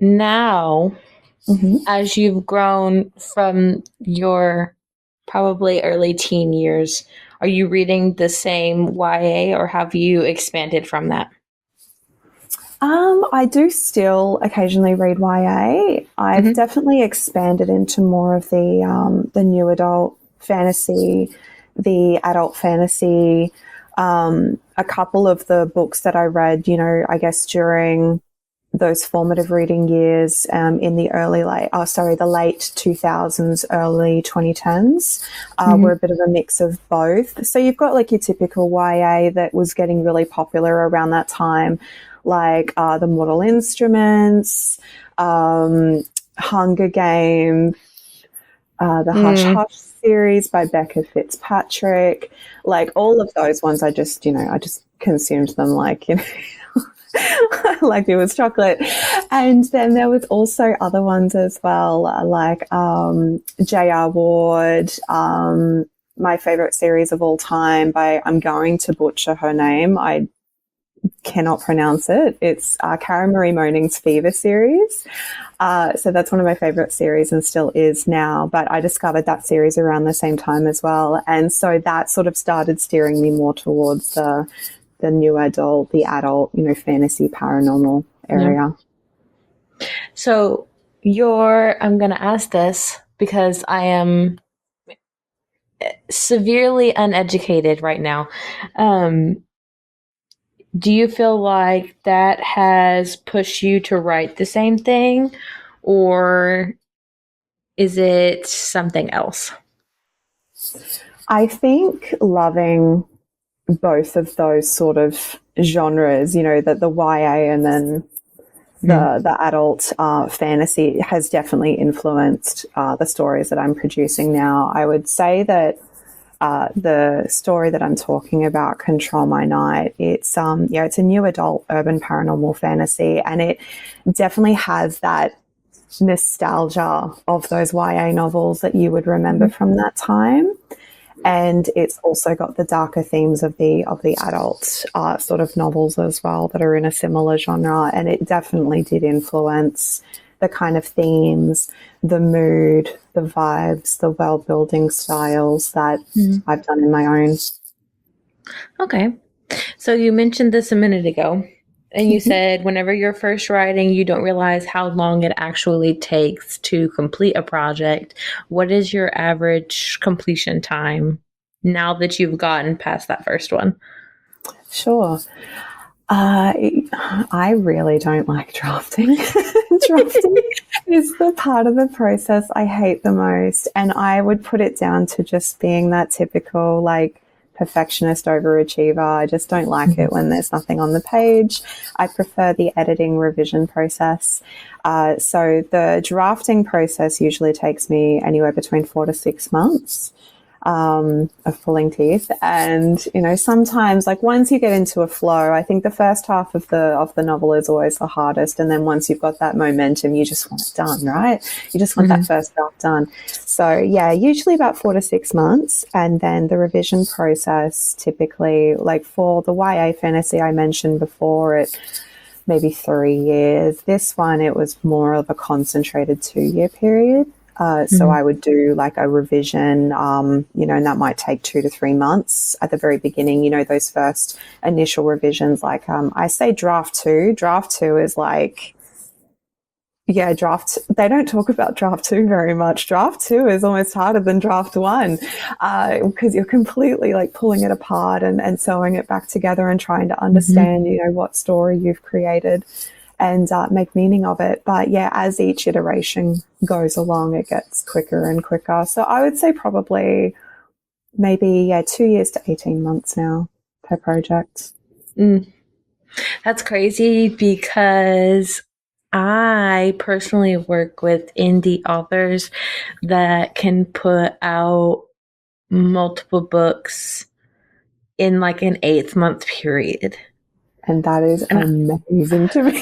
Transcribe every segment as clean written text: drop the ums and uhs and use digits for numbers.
now, Mm-hmm. as you've grown from your probably early teen years, are you reading the same YA or have you expanded from that? I do still occasionally read YA. I've Mm-hmm. definitely expanded into more of the new adult fantasy, the adult fantasy. A couple of the books that I read, I guess during those formative reading years in the the late 2000s, early 2010s were a bit of a mix of both. So you've got like your typical YA that was getting really popular around that time, like the Mortal Instruments, Hunger Games, the Hush Hush series by Becca Fitzpatrick, like all of those ones. I just consumed them like like it was chocolate. And then there was also other ones as well, like J.R. Ward, my favorite series of all time by, I'm going to butcher her name, I cannot pronounce it. It's Cara Marie Moning's Fever series. So that's one of my favorite series and still is now. But I discovered that series around the same time as well. And so that sort of started steering me more towards the new adult, the adult, fantasy paranormal area. Yeah. So I'm going to ask this because I am severely uneducated right now. Do you feel like that has pushed you to write the same thing, or is it something else? I think loving both of those sort of genres, the YA and then the adult fantasy has definitely influenced the stories that I'm producing now. I would say that the story that I'm talking about, Control My Night, it's a new adult urban paranormal fantasy, and it definitely has that nostalgia of those YA novels that you would remember from that time. And it's also got the darker themes of the adult sort of novels as well that are in a similar genre. And it definitely did influence the kind of themes, the mood, the vibes, the world building styles that I've done in my own. Okay. So you mentioned this a minute ago, and you said whenever you're first writing, you don't realize how long it actually takes to complete a project. What is your average completion time now that you've gotten past that first one? Sure. I really don't like drafting. Drafting is the part of the process I hate the most. And I would put it down to just being that typical, like, perfectionist overachiever. I just don't like it when there's nothing on the page. I prefer the editing revision process. So the drafting process usually takes me anywhere between 4 to 6 months. Of pulling teeth. And, sometimes like once you get into a flow, I think the first half of the novel is always the hardest. And then once you've got that momentum, you just want it done, right? You just want that first draft done. So yeah, usually about 4 to 6 months. And then the revision process, typically like for the YA fantasy I mentioned before, it maybe 3 years. This one, it was more of a concentrated 2-year period. So I would do like a revision, and that might take 2 to 3 months at the very beginning, those first initial revisions. Like, I say draft two. Draft two is like, they don't talk about draft two very much. Draft two is almost harder than draft one, because you're completely like pulling it apart and sewing it back together and trying to understand, what story you've created and make meaning of it. But yeah, as each iteration goes along, it gets quicker and quicker. So I would say probably maybe 2 years to 18 months now per project. That's crazy because I personally work with indie authors that can put out multiple books in like an 8-month period. And that is amazing to me.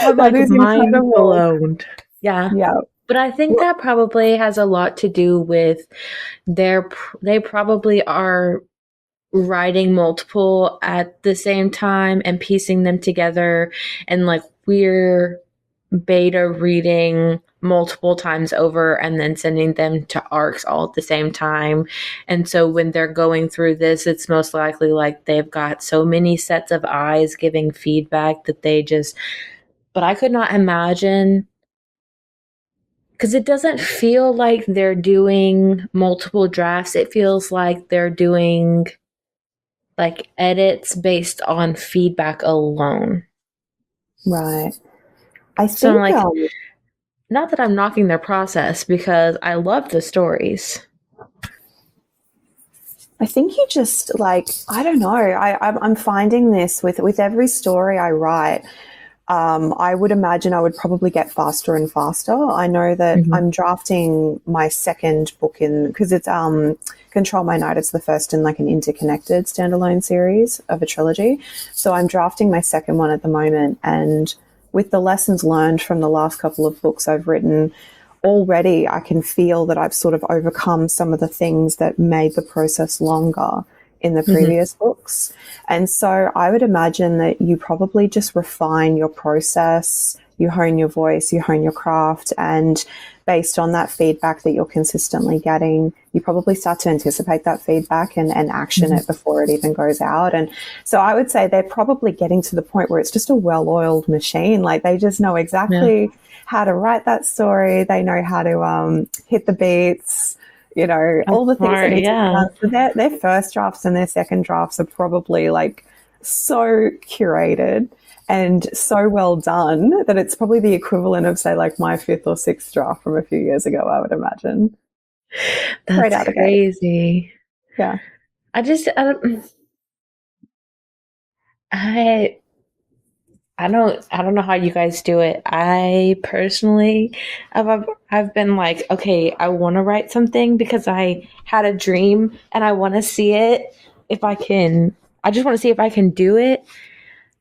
I'm like mind blown. Yeah. But I think that probably has a lot to do with they probably are writing multiple at the same time and piecing them together. And like we're beta reading multiple times over and then sending them to ARCs all at the same time. And so when they're going through this, it's most likely like they've got so many sets of eyes giving feedback that they just, but I could not imagine, because it doesn't feel like they're doing multiple drafts. It feels like they're doing like edits based on feedback alone. Right. I So I'm think, like, not that I'm knocking their process, because I love the stories. I think you just like, I don't know. I'm finding this with every story I write. I would imagine I would probably get faster and faster. I know that I'm drafting my second book in, because it's Control My Night. It's the first in like an interconnected standalone series of a trilogy. So I'm drafting my second one at the moment, and with the lessons learned from the last couple of books I've written, already I can feel that I've sort of overcome some of the things that made the process longer in the previous books. And so I would imagine that you probably just refine your process, you hone your voice, you hone your craft, and based on that feedback that you're consistently getting, you probably start to anticipate that feedback and action it before it even goes out. And so I would say they're probably getting to the point where it's just a well-oiled machine. Like they just know exactly how to write that story. They know how to hit the beats, you know, all the things that need to be done. So their first drafts and their second drafts are probably like so curated and so well done that it's probably the equivalent of, say, like my fifth or sixth draft from a few years ago, I would imagine. That's right out crazy. Yeah. I don't know how you guys do it. I personally, I've been like, okay, I want to write something because I had a dream and I want to see it. I just want to see if I can do it.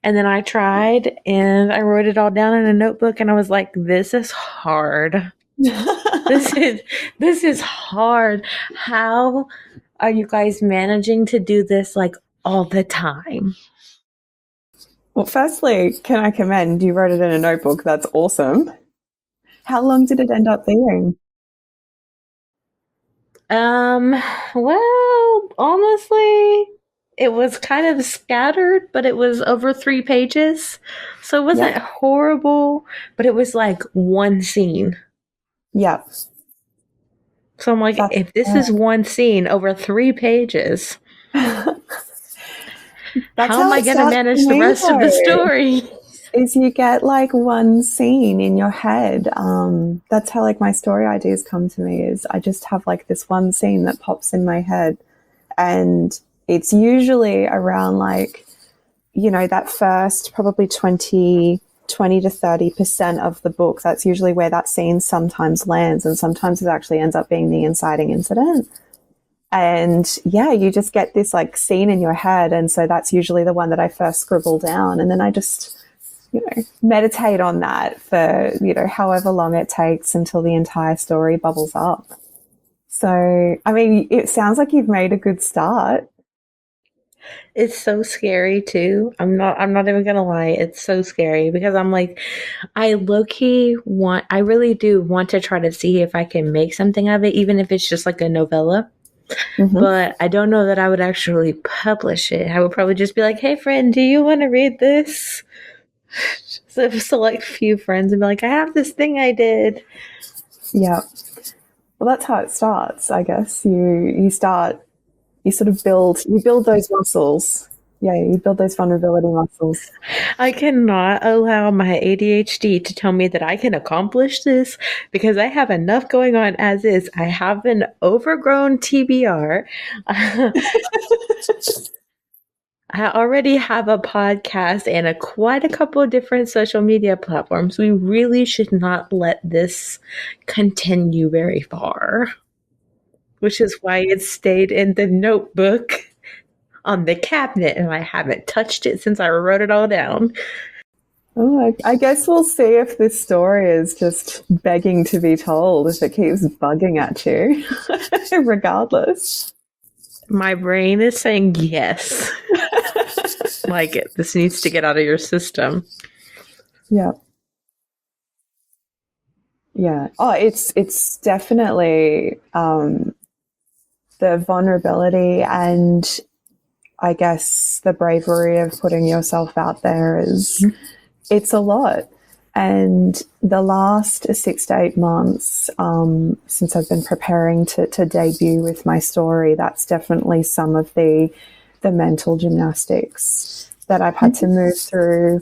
And then I tried and I wrote it all down in a notebook and I was like, this is hard. This is hard. How are you guys managing to do this like all the time? Well, firstly, can I commend you wrote it in a notebook? That's awesome. How long did it end up being? Well, honestly, it was kind of scattered, but it was over 3 pages. So it wasn't horrible, but it was like one scene. Yep. So I'm like, if this is one scene over 3 pages, how am I going to manage the rest of the story? Is you get like one scene in your head. That's how like my story ideas come to me, is I just have like this one scene that pops in my head, and it's usually around like, you know, that first probably 20 to 30% of the book. That's usually where that scene sometimes lands, and sometimes it actually ends up being the inciting incident. And yeah, you just get this like scene in your head, and so that's usually the one that I first scribble down, and then I just, you know, meditate on that for, you know, however long it takes until the entire story bubbles up. So, I mean, it sounds like you've made a good start. It's so scary too. I'm not even gonna lie. It's so scary because I'm like, I really do want to try to see if I can make something of it, even if it's just like a novella. But I don't know that I would actually publish it. I would probably just be like, hey friend, do you want to read this? So select few friends and be like, I have this thing I did. Yeah. Well, that's how it starts, I guess. You sort of build those muscles. Yeah, you build those vulnerability muscles. I cannot allow my ADHD to tell me that I can accomplish this because I have enough going on as is. I have an overgrown TBR. I already have a podcast and quite a couple of different social media platforms. We really should not let this continue very far, which is why it stayed in the notebook on the cabinet and I haven't touched it since I wrote it all down. Oh, I guess we'll see if this story is just begging to be told, if it keeps bugging at you, regardless. My brain is saying yes. Like, this needs to get out of your system. Yeah. Yeah. Oh, it's definitely the vulnerability and I guess the bravery of putting yourself out there is it's a lot. And the last 6 to 8 months since I've been preparing to debut with my story, that's definitely some of the mental gymnastics that I've had to move through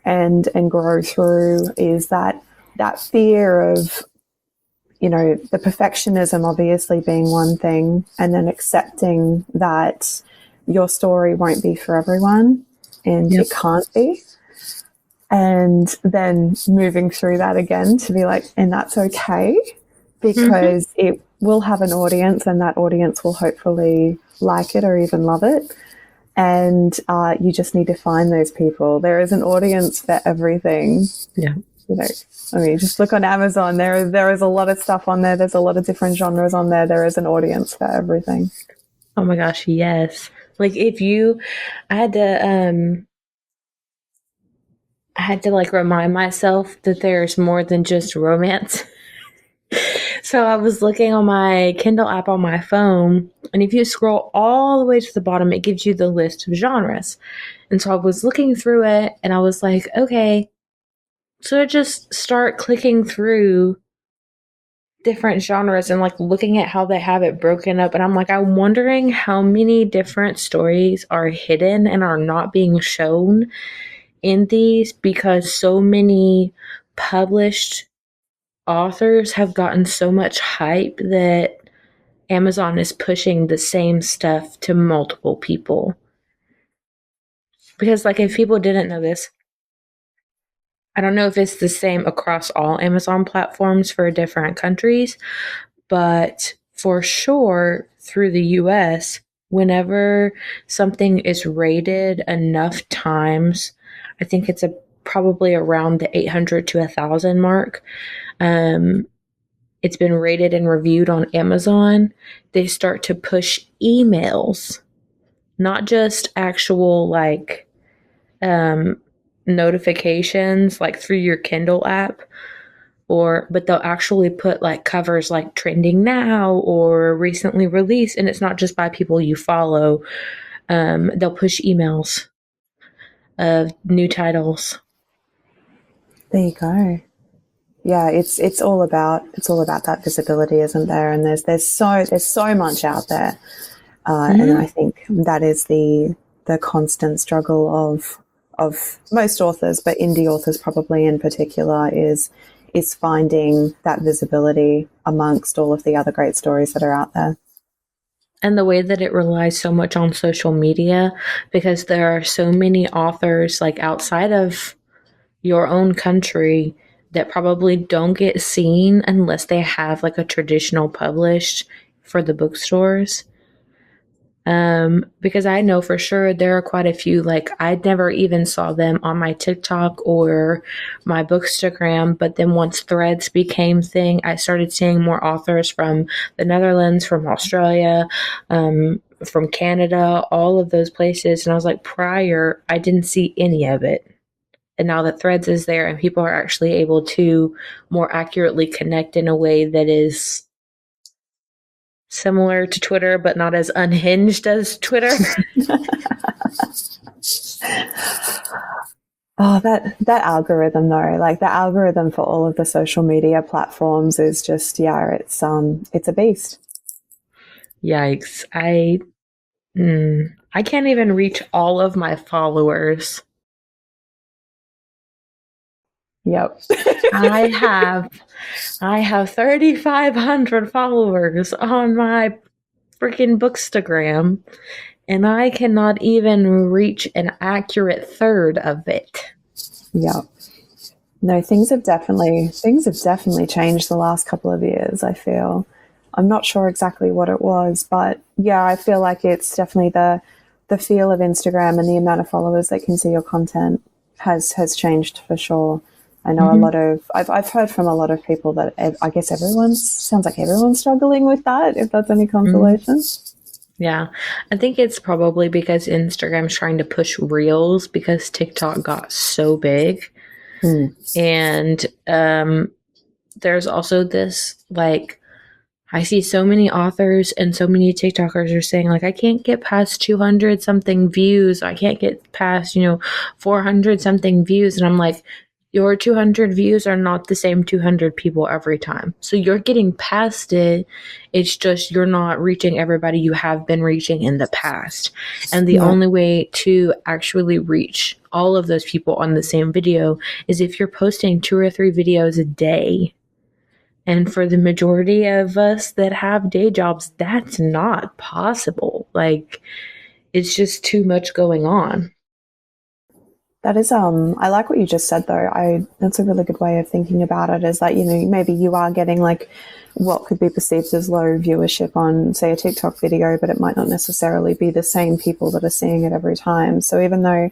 and grow through is that fear of, you know, the perfectionism obviously being one thing, and then accepting that your story won't be for everyone and it can't be. And then moving through that again to be like, and that's okay because it will have an audience and that audience will hopefully like it or even love it. And you just need to find those people. There is an audience for everything. Yeah. You know, I mean, just look on Amazon. There is a lot of stuff on there. There's a lot of different genres on there. There is an audience for everything. Oh my gosh, yes. Like I had to like remind myself that there's more than just romance. So I was looking on my Kindle app on my phone, and if you scroll all the way to the bottom, it gives you the list of genres. And so I was looking through it, and I was like, okay, so I just start clicking through different genres and like looking at how they have it broken up. And I'm like, I'm wondering how many different stories are hidden and are not being shown in these because so many published authors have gotten so much hype that Amazon is pushing the same stuff to multiple people. Because, like, if people didn't know this, I don't know if it's the same across all Amazon platforms for different countries, but for sure through the US, whenever something is rated enough times, I think it's probably around the 800 to 1,000 mark. It's been rated and reviewed on Amazon. They start to push emails, not just actual like notifications like through your Kindle app, but they'll actually put like covers like trending now or recently released, and it's not just by people you follow. They'll push emails of new titles. There you go. Yeah, it's all about that visibility, isn't there? And there's so much out there, and I think that is the constant struggle of most authors, but indie authors probably in particular is finding that visibility amongst all of the other great stories that are out there. And the way that it relies so much on social media, because there are so many authors like outside of your own country that probably don't get seen unless they have like a traditional published for the bookstores. Because I know for sure there are quite a few, like I never even saw them on my TikTok or my Bookstagram, but then once Threads became thing, I started seeing more authors from the Netherlands, from Australia, from Canada, all of those places. And I was like, prior, I didn't see any of it. And now that Threads is there and people are actually able to more accurately connect in a way that is similar to Twitter, but not as unhinged as Twitter. Oh, that algorithm though, like the algorithm for all of the social media platforms is just, yeah, it's a beast. Yikes. I can't even reach all of my followers. Yep. I have 3,500 followers on my freaking Bookstagram, and I cannot even reach an accurate third of it. Yep. No, things have definitely changed the last couple of years, I feel. I'm not sure exactly what it was, but yeah, I feel like it's definitely the feel of Instagram and the amount of followers that can see your content has changed for sure. I know a lot of, I've heard from a lot of people that I guess sounds like everyone's struggling with that, if that's any consolation. Yeah, I think it's probably because Instagram's trying to push Reels because TikTok got so big. And there's also this, like, I see so many authors and so many TikTokers are saying, like, I can't get past 200 something views. I can't get past, 400 something views. And I'm like, your 200 views are not the same 200 people every time. So you're getting past it. It's just you're not reaching everybody you have been reaching in the past. And the only way to actually reach all of those people on the same video is if you're posting 2 or 3 videos a day. And for the majority of us that have day jobs, that's not possible. Like, it's just too much going on. That is, I like what you just said though. That's a really good way of thinking about it, is that, maybe you are getting like what could be perceived as low viewership on, say, a TikTok video, but it might not necessarily be the same people that are seeing it every time. So even though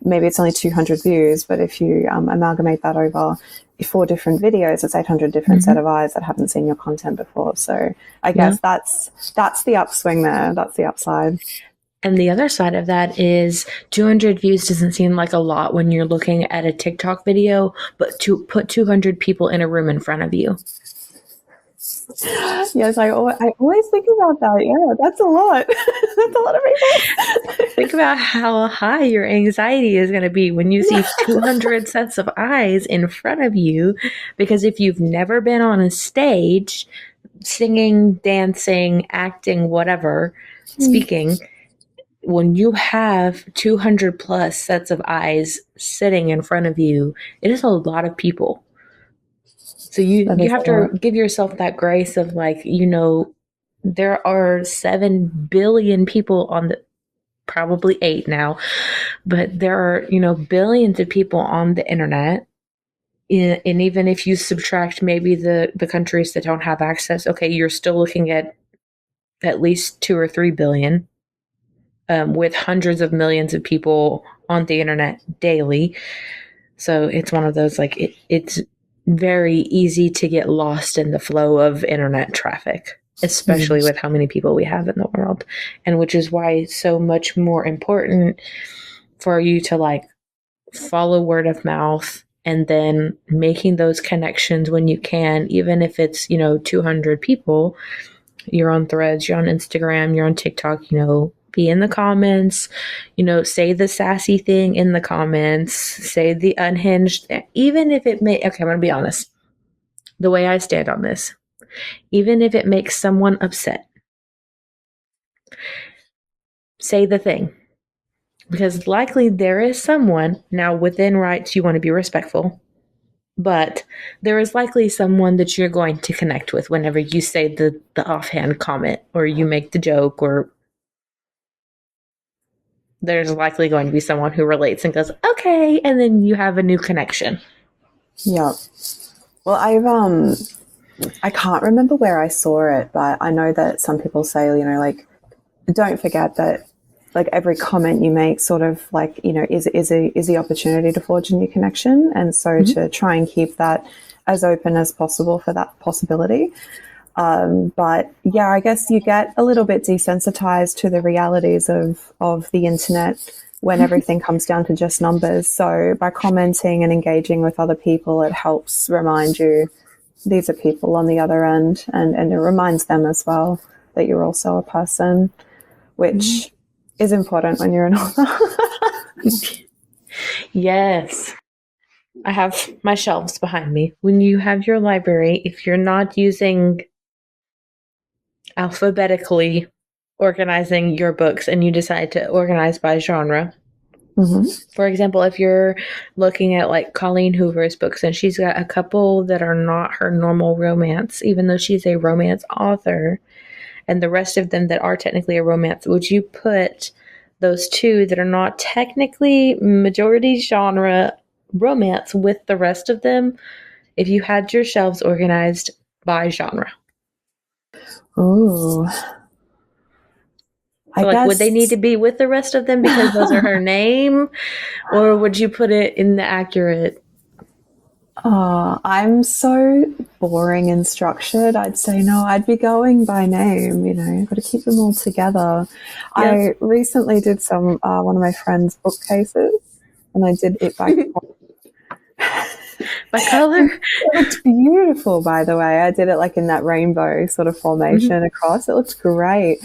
maybe it's only 200 views, but if you amalgamate that over 4 different videos, it's 800 different set of eyes that haven't seen your content before. So I guess that's the upswing there. That's the upside. And the other side of that is 200 views doesn't seem like a lot when you're looking at a TikTok video, but to put 200 people in a room in front of you. Yes, I always think about that. Yeah, that's a lot. That's a lot of people. Think about how high your anxiety is going to be when you see 200 sets of eyes in front of you. Because if you've never been on a stage, singing, dancing, acting, whatever, speaking, when you have 200 plus sets of eyes sitting in front of you, it is a lot of people. So you have to give yourself that grace of, like, there are 7 billion people on the, probably 8 now, but there are, billions of people on the internet. And even if you subtract maybe the countries that don't have access, okay, you're still looking at least 2 or 3 billion. With hundreds of millions of people on the internet daily. So it's one of those, like, it's very easy to get lost in the flow of internet traffic, especially with how many people we have in the world. And which is why it's so much more important for you to, like, follow word of mouth and then making those connections when you can, even if it's, 200 people. You're on Threads, you're on Instagram, you're on TikTok, be in the comments, say the sassy thing in the comments, say the unhinged, even if it may, okay, I'm going to be honest. The way I stand on this, even if it makes someone upset, say the thing. Because likely there is someone, now within rights, you want to be respectful, but there is likely someone that you're going to connect with whenever you say the offhand comment or you make the joke, or there's likely going to be someone who relates and goes, okay, and then you have a new connection. Yeah. Well, I can't remember where I saw it, but I know that some people say, like, don't forget that, like, every comment you make sort of, like, is the opportunity to forge a new connection. And so to try and keep that as open as possible for that possibility. But yeah, I guess you get a little bit desensitized to the realities of the internet when everything comes down to just numbers. So by commenting and engaging with other people, it helps remind you these are people on the other end, and it reminds them as well that you're also a person, which is important when you're an author. Yes. I have my shelves behind me. When you have your library, if you're not using alphabetically organizing your books and you decide to organize by genre. For example, if you're looking at, like, Colleen Hoover's books and she's got a couple that are not her normal romance, even though she's a romance author, and the rest of them that are technically a romance, would you put those 2 that are not technically majority genre romance with the rest of them if you had your shelves organized by genre? Ooh. So, like, would they need to be with the rest of them because those are her name? Or would you put it in the accurate? Oh, I'm so boring and structured. I'd say no, I'd be going by name, got to keep them all together. Yes. I recently did one of my friends' bookcases, and I did it by by color. It looked beautiful, by the way. I did it like in that rainbow sort of formation across. It looked great.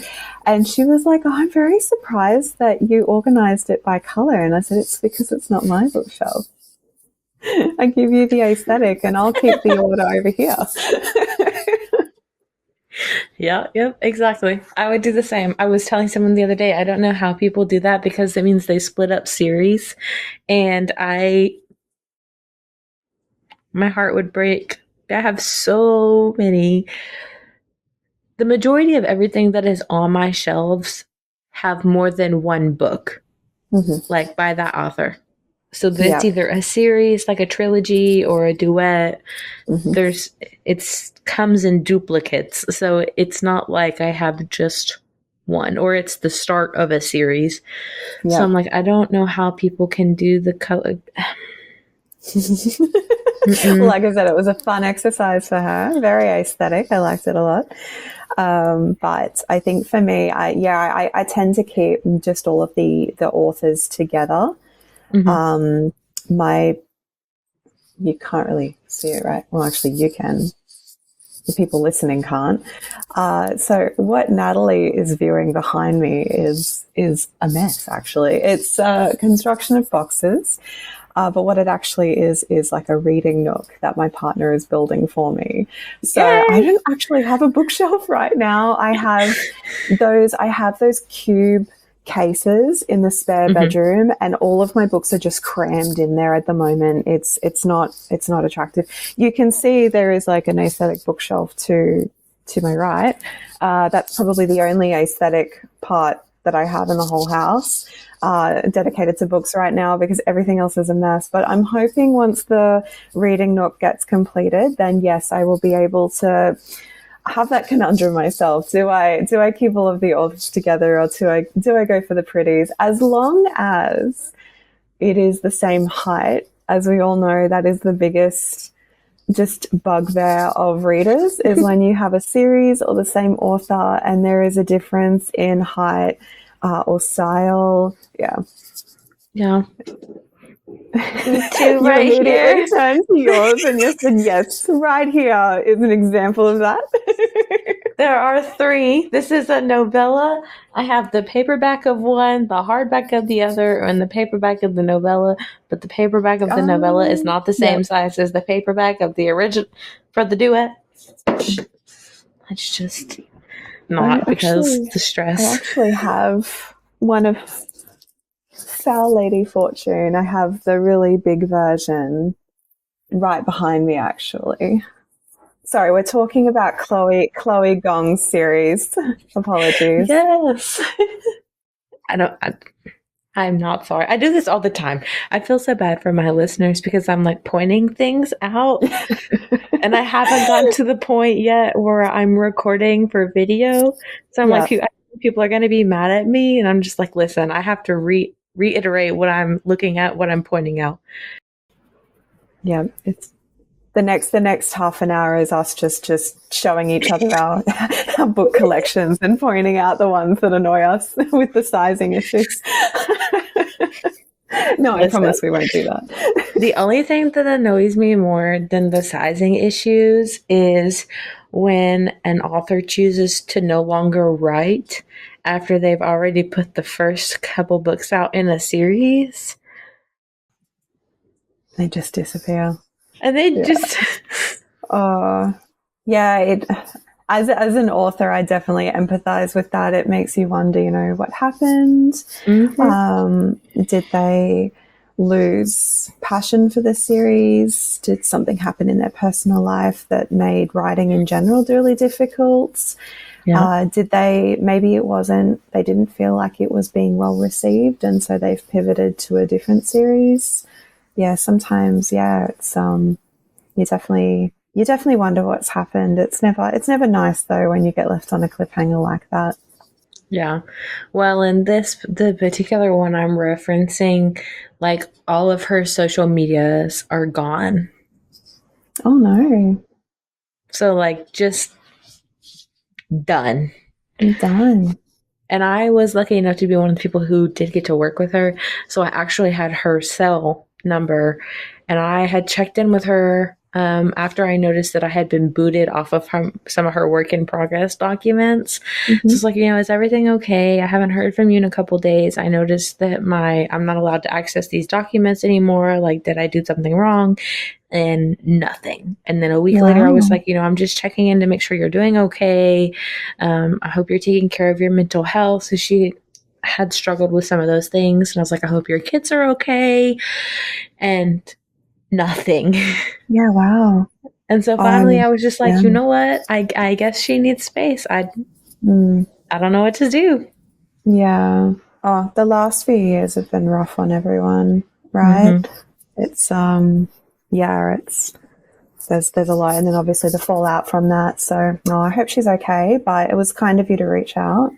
And she was like, oh, I'm very surprised that you organized it by color. And I said, it's because it's not my bookshelf. I give you the aesthetic and I'll keep the order over here. Yeah, yep, exactly. I would do the same. I was telling someone the other day, I don't know how people do that because it means they split up series. And my heart would break. I have so many. The majority of everything that is on my shelves have more than one book, like by that author. So that's either a series, like a trilogy or a duet. It's comes in duplicates. So it's not like I have just one, or it's the start of a series. So I'm like, I don't know how people can do the color. Like I said, it was a fun exercise for her. Very aesthetic. I liked it a lot. But I think for me, I tend to keep just all of the authors together. You can't really see it, right? Well, actually you can. The people listening can't. So what Natalie is viewing behind me is a mess, actually. It's construction of boxes. But what it actually is like a reading nook that my partner is building for me. So I don't actually have a bookshelf right now. I have those cube cases in the spare bedroom, and all of my books are just crammed in there at the moment. It's not attractive. You can see there is like an aesthetic bookshelf to my right. That's probably the only aesthetic part that I have in the whole house dedicated to books right now, because everything else is a mess. But I'm hoping once the reading nook gets completed, then yes, I will be able to have that conundrum myself. Do I keep all of the authors together, or do I go for the pretties? As long as it is the same height, as we all know, that is the biggest just bugbear of readers, is when you have a series or the same author and there is a difference in height or style. Yeah. Me too, right you here. immediately turn to yours and you said, yes, right here is an example of that. There are 3. This is a novella. I have the paperback of one, the hardback of the other, and the paperback of the novella. But the paperback of the novella is not the same size as the paperback of the original for the duet. It's just not because the stress. I actually have one of Foul Lady Fortune. I have the really big version right behind me, actually. Sorry, we're talking about Chloe Gong's series. Apologies. Yes. I'm not sorry. I do this all the time. I feel so bad for my listeners because I'm like pointing things out and I haven't gotten to the point yet where I'm recording for video. So I'm like, people are going to be mad at me. And I'm just like, listen, I have to reiterate what I'm looking at, what I'm pointing out. Yeah, it's the next half an hour is us just showing each other our book collections and pointing out the ones that annoy us with the sizing issues. No, I promise we won't do that. The only thing that annoys me more than the sizing issues is when an author chooses to no longer write after they've already put the first couple books out in a series. They just disappear. And they just... As an author, I definitely empathize with that. It makes you wonder, what happened? Did they lose passion for the series? Did something happen in their personal life that made writing in general really difficult? Maybe they didn't feel like it was being well received, and so they've pivoted to a different series. Yeah, sometimes, it's you definitely wonder what's happened. It's never nice though when you get left on a cliffhanger like that. Yeah. Well, in the particular one I'm referencing, like all of her social medias are gone. Oh no. So like just done. Done. And I was lucky enough to be one of the people who did get to work with her. So I actually had her sell number, and I had checked in with her after I noticed that I had been booted off of some of her work in progress documents. Mm-hmm. So it's like, is everything okay? I haven't heard from you in a couple days. I noticed that I'm not allowed to access these documents anymore. Like, did I do something wrong? And nothing. And then a week later, I was like, I'm just checking in to make sure you're doing okay. I hope you're taking care of your mental health. So she had struggled with some of those things. And I was like, I hope your kids are okay. And nothing. Yeah, wow. And so finally I was just like, you know what? I guess she needs space. I don't know what to do. Yeah. Oh, the last few years have been rough on everyone, right? It's there's a lot, and then obviously the fallout from that. So no, I hope she's okay, but it was kind of you to reach out.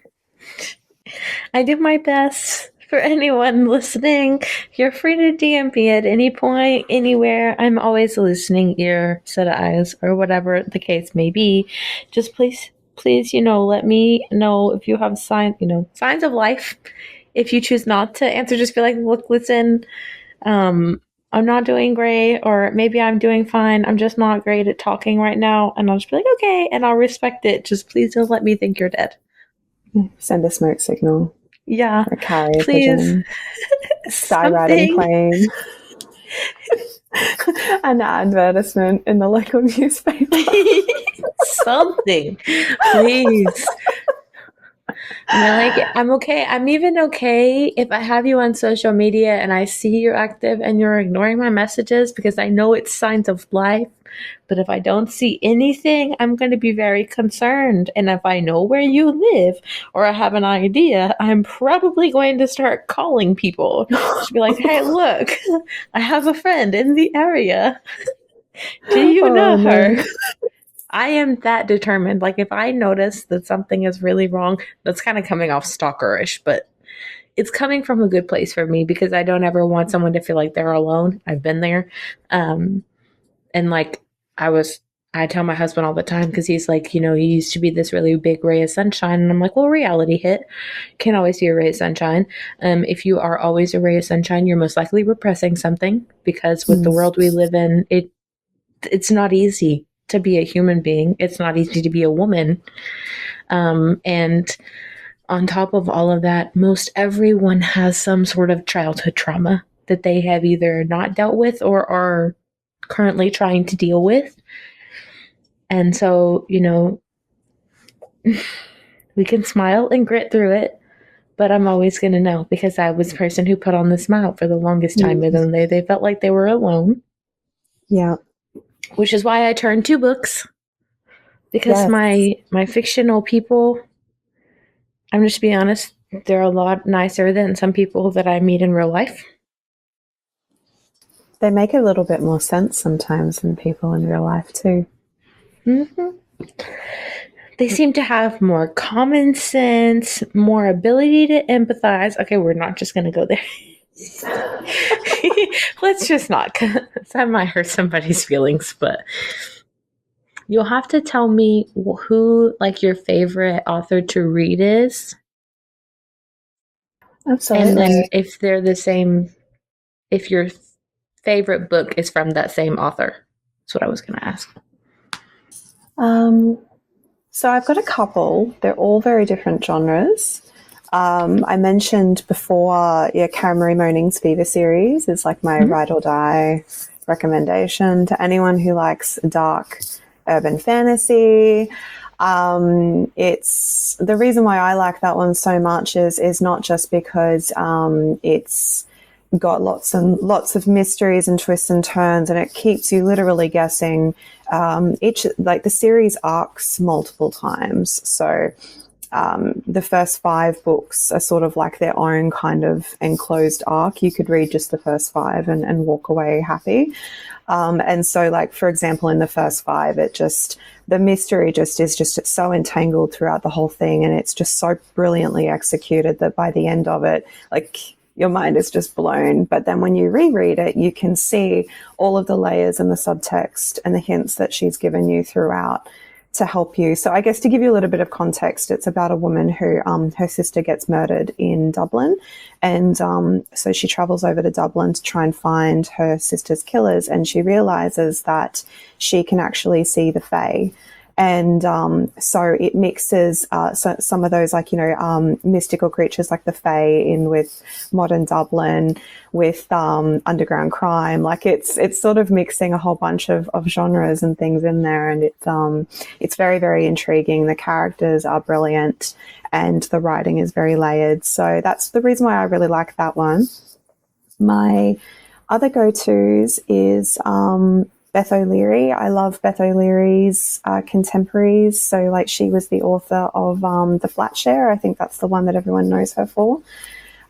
I did my best. For anyone listening, you're free to DM me at any point, anywhere. I'm always a listening ear, set of eyes, or whatever the case may be. Just please, let me know if you have signs of life. If you choose not to answer, just be like, look, listen, I'm not doing great, or maybe I'm doing fine. I'm just not great at talking right now. And I'll just be like, okay, and I'll respect it. Just please don't let me think you're dead. Send a smoke signal. Yeah, or carrier please. Pigeon. Skywriting plane. An advertisement in the local newspaper. Something, please. I'm okay. I'm even okay if I have you on social media and I see you're active and you're ignoring my messages, because I know it's signs of life. But if I don't see anything, I'm going to be very concerned. And if I know where you live or I have an idea, I'm probably going to start calling people. Just be like, hey, look, I have a friend in the area. Do you know her? No. I am that determined. Like, if I notice that something is really wrong, that's kind of coming off stalkerish, but it's coming from a good place for me, because I don't ever want someone to feel like they're alone. I've been there. And like, I tell my husband all the time, because he's like, you used to be this really big ray of sunshine. And I'm like, well, reality hit. Can't always be a ray of sunshine. If you are always a ray of sunshine, you're most likely repressing something, because with the world we live in, it's not easy to be a human being. It's not easy to be a woman. And on top of all of that, most everyone has some sort of childhood trauma that they have either not dealt with or are currently trying to deal with. And so, we can smile and grit through it, but I'm always going to know, because I was the person who put on the smile for the longest time with them. They felt like they were alone. Yeah. Which is why I turned to books, because my fictional people, I'm just being honest, they're a lot nicer than some people that I meet in real life. They make a little bit more sense sometimes than people in real life too. Mm-hmm. They seem to have more common sense, more ability to empathize. Okay, we're not just going to go there. Let's just not, because that might hurt somebody's feelings, but you'll have to tell me who, like, your favorite author to read is. Absolutely. And then if they're the same, if your favorite book is from that same author. That's what I was going to ask. So I've got a couple. They're all very different genres. I mentioned before, Karen Marie Moning's Fever series is like my ride or die recommendation to anyone who likes dark urban fantasy. It's the reason why I like that one so much is not just because it's got lots and lots of mysteries and twists and turns, and it keeps you literally guessing. The series arcs multiple times, so the first 5 books are sort of like their own kind of enclosed arc. You could read just the first 5 and walk away happy. And so, like, for example, in the first 5, the mystery is just so entangled throughout the whole thing, and it's just so brilliantly executed that by the end of it, like, your mind is just blown. But then when you reread it, you can see all of the layers and the subtext and the hints that she's given you throughout. to help you. So I guess to give you a little bit of context, it's about a woman who her sister gets murdered in Dublin. And so she travels over to Dublin to try and find her sister's killers. And she realizes that she can actually see the Fae. And so it mixes some of those, like, mystical creatures like the Fae in with modern Dublin, with underground crime. Like it's sort of mixing a whole bunch of genres and things in there. And it's very, very intriguing. The characters are brilliant and the writing is very layered. So that's the reason why I really like that one. My other go-tos is Beth O'Leary. I love Beth O'Leary's contemporaries. So, like, she was the author of The Flat Share. I think that's the one that everyone knows her for.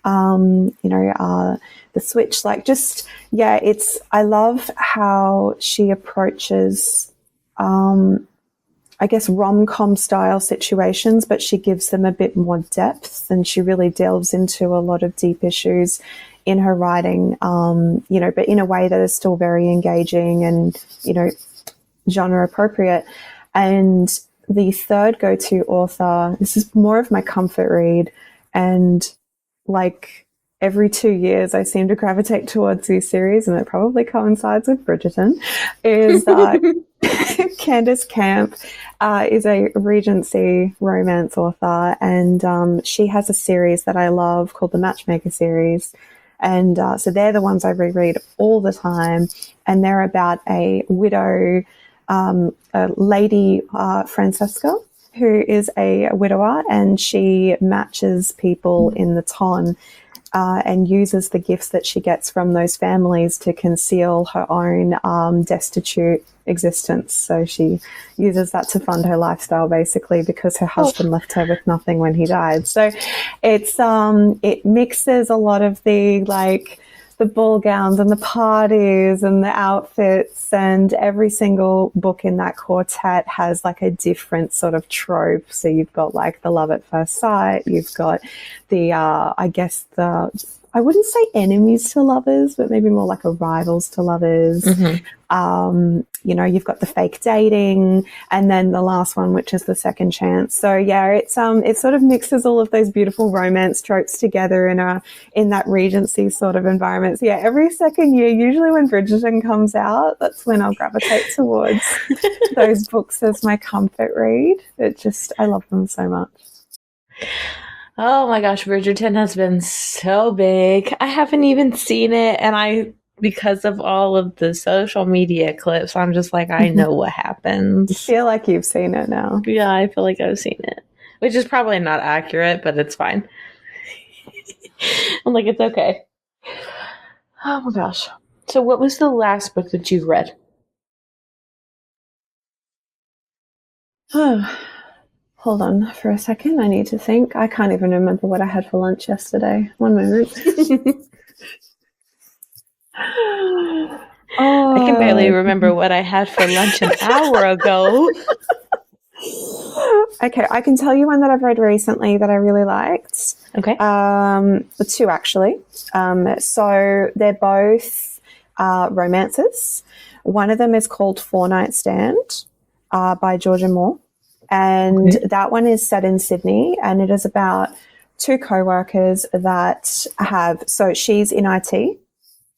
The Switch. Like, just, yeah, I love how she approaches, I guess, rom-com style situations, but she gives them a bit more depth, and she really delves into a lot of deep issues in her writing, but in a way that is still very engaging and, genre appropriate. And the third go-to author, this is more of my comfort read, and like every 2 years I seem to gravitate towards this series, and it probably coincides with Bridgerton, is Candice Camp is a Regency romance author, and she has a series that I love called the Matchmaker series. And so they're the ones I reread all the time, and they're about a widow, Lady Francesca, who is a widower, and she matches people in the ton and uses the gifts that she gets from those families to conceal her own destitute existence. So she uses that to fund her lifestyle, basically, because her husband left her with nothing when he died. So it mixes a lot of the ball gowns and the parties and the outfits, and every single book in that quartet has like a different sort of trope. So you've got like the love at first sight, you've got the I wouldn't say enemies to lovers, but maybe more like a rivals to lovers. Mm-hmm. You've got the fake dating, and then the last one, which is the second chance. So yeah, it sort of mixes all of those beautiful romance tropes together in that Regency sort of environment. So yeah, every second year, usually when Bridgerton comes out, that's when I'll gravitate towards those books as my comfort read. I love them so much. Oh my gosh, Bridgerton has been so big. I haven't even seen it, and because of all of the social media clips, I'm just like, I know what happens. I feel like you've seen it now. Yeah, I feel like I've seen it, which is probably not accurate, but it's fine. I'm like, it's okay. Oh my gosh. So what was the last book that you read? Hold on for a second. I need to think. I can't even remember what I had for lunch yesterday. One moment. I can barely remember what I had for lunch an hour ago. Okay, I can tell you one that I've read recently that I really liked. Okay. Two, actually. So they're both romances. One of them is called Four Night Stand by Georgia Moore. And that one is set in Sydney, and it is about two co-workers that so she's in IT.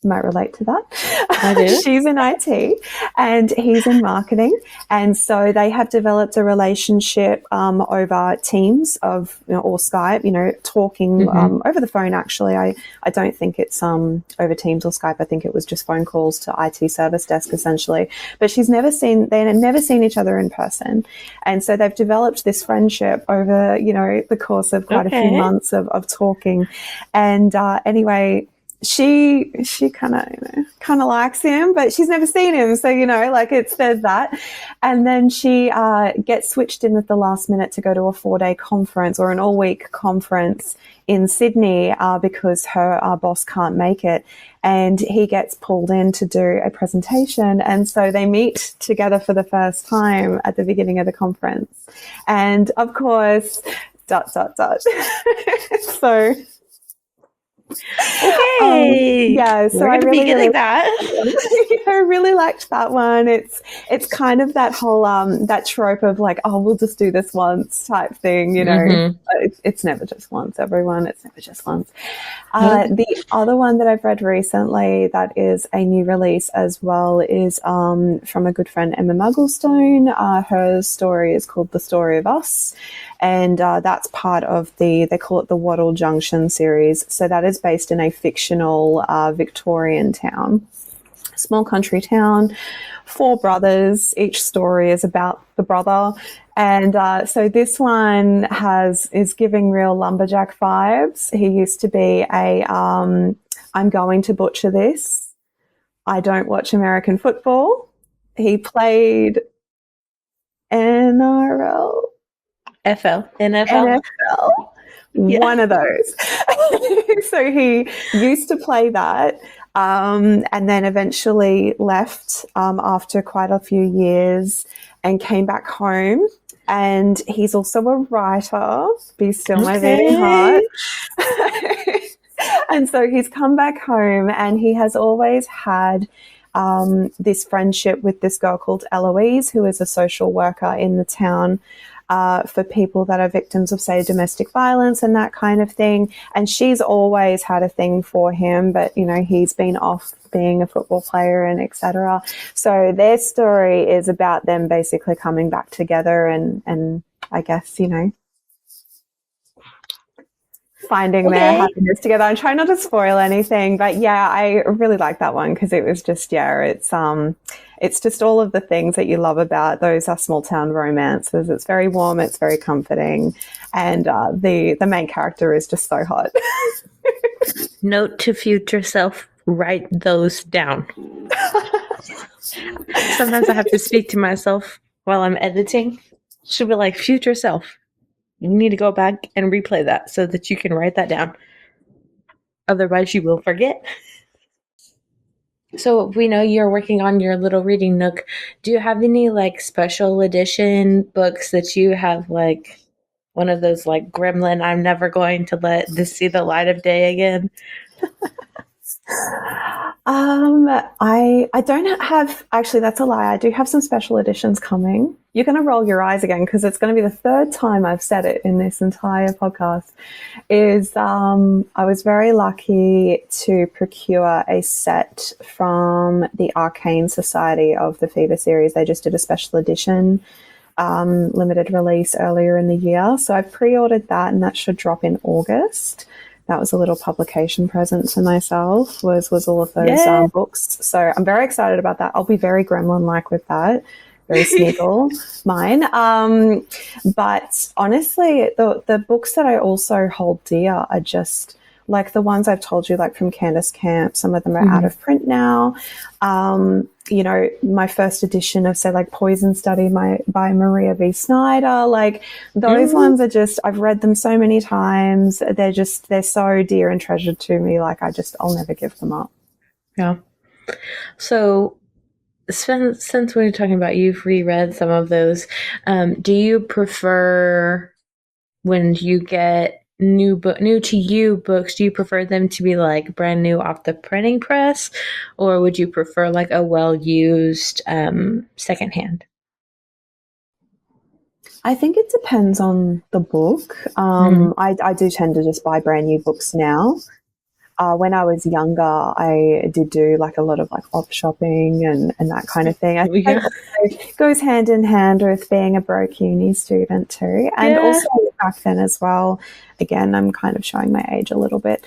Might relate to that. I do. She's in IT and he's in marketing. And so they have developed a relationship over Teams or Skype, talking over the phone, actually. I don't think it's over Teams or Skype. I think it was just phone calls to IT service desk, essentially. But they've never seen each other in person. And so they've developed this friendship over, the course of quite a few months of talking. And anyway, she kind of likes him, but she's never seen him. So, there's that. And then she gets switched in at the last minute to go to a 4-day conference or an all-week conference in Sydney because her boss can't make it. And he gets pulled in to do a presentation. And so they meet together for the first time at the beginning of the conference. And of course, ... So Okay. Yeah, so We're I gonna really, be getting really, that. I really liked that one. It's kind of that whole that trope of like, oh, we'll just do this once type thing, you know. Mm-hmm. It's never just once, everyone. It's never just once. Okay. The other one that I've read recently that is a new release as well is from a good friend, Emma Mugglestone. Her story is called The Story of Us, and that's part of they call it the Wattle Junction series. So that is based in a fictional Victorian town, small country town, 4 brothers. Each story is about the brother. And so this one is giving real lumberjack vibes. He used to be I'm going to butcher this, I don't watch American football. He played NRL, FL. NFL. NFL, Yeah. one of those. So he used to play that, and then eventually left after quite a few years and came back home. And he's also a writer. Be still my beating heart. And so he's come back home, and he has always had this friendship with this girl called Eloise, who is a social worker in the town for people that are victims of, say, domestic violence and that kind of thing. And she's always had a thing for him, but, you know, he's been off being a football player and etc. So their story is about them basically coming back together and I guess, you know, finding their Okay. happiness together. I'm trying not to spoil anything, but yeah, I really like that one because it was just, yeah, it's just all of the things that you love about those small town romances. It's very warm, it's very comforting, and the main character is just so hot. Note to future self, write those down. Sometimes I have to speak to myself while I'm editing. She'll be like, future self, you need to go back and replay that so that you can write that down. Otherwise, you will forget. So we know you're working on your little reading nook. Do you have any like special edition books that you have, like one of those like Gremlin, I'm never going to let this see the light of day again? I don't have, actually, that's a lie. I do have some special editions coming. You're going to roll your eyes again because it's going to be the 3rd time I've said it in this entire podcast. I was very lucky to procure a set from the Arcane Society of the Fever series. They just did a special edition limited release earlier in the year. So I've pre-ordered that, and that should drop in August. That was a little publication present for myself, was all of those books. So I'm very excited about that. I'll be very Gremlin-like with that, very Smeagol, mine. But honestly, the books that I also hold dear are just like the ones I've told you, like from Candice Camp. Some of them are out of print now. You know, my first edition of, say, like Poison Study by Maria V. Snyder, like those ones are just, I've read them so many times. They're so dear and treasured to me. Like I'll never give them up. Yeah. So since we're talking about you've reread some of those, do you prefer when you get new to you books, do you prefer them to be like brand new off the printing press, or would you prefer like a well-used secondhand? I think it depends on the book. I do tend to just buy brand new books now. When I was younger, I did do like a lot of like op shopping and that kind of thing. I think that also goes hand in hand with being a broke uni student too. And also back then as well, again, I'm kind of showing my age a little bit.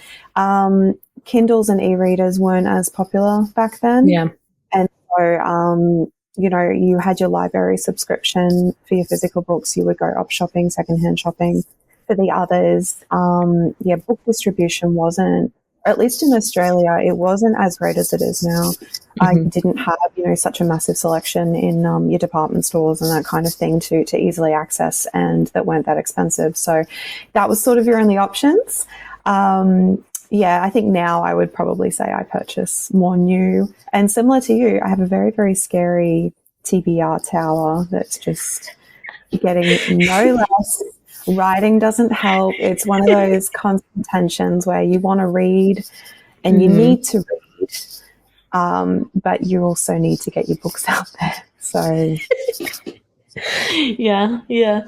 Kindles and e-readers weren't as popular back then. Yeah. And so, you know, you had your library subscription for your physical books. You would go op shopping, secondhand shopping. For the others, book distribution wasn't, or at least in Australia, it wasn't as great as it is now. I didn't have, you know, such a massive selection in your department stores and that kind of thing to easily access, and that weren't that expensive. So that was sort of your only options. I think now I would probably say I purchase more new. And similar to you, I have a very, very scary TBR tower that's just getting no less. Writing doesn't help. It's one of those constant tensions where you want to read and you need to read, but you also need to get your books out there. So, yeah.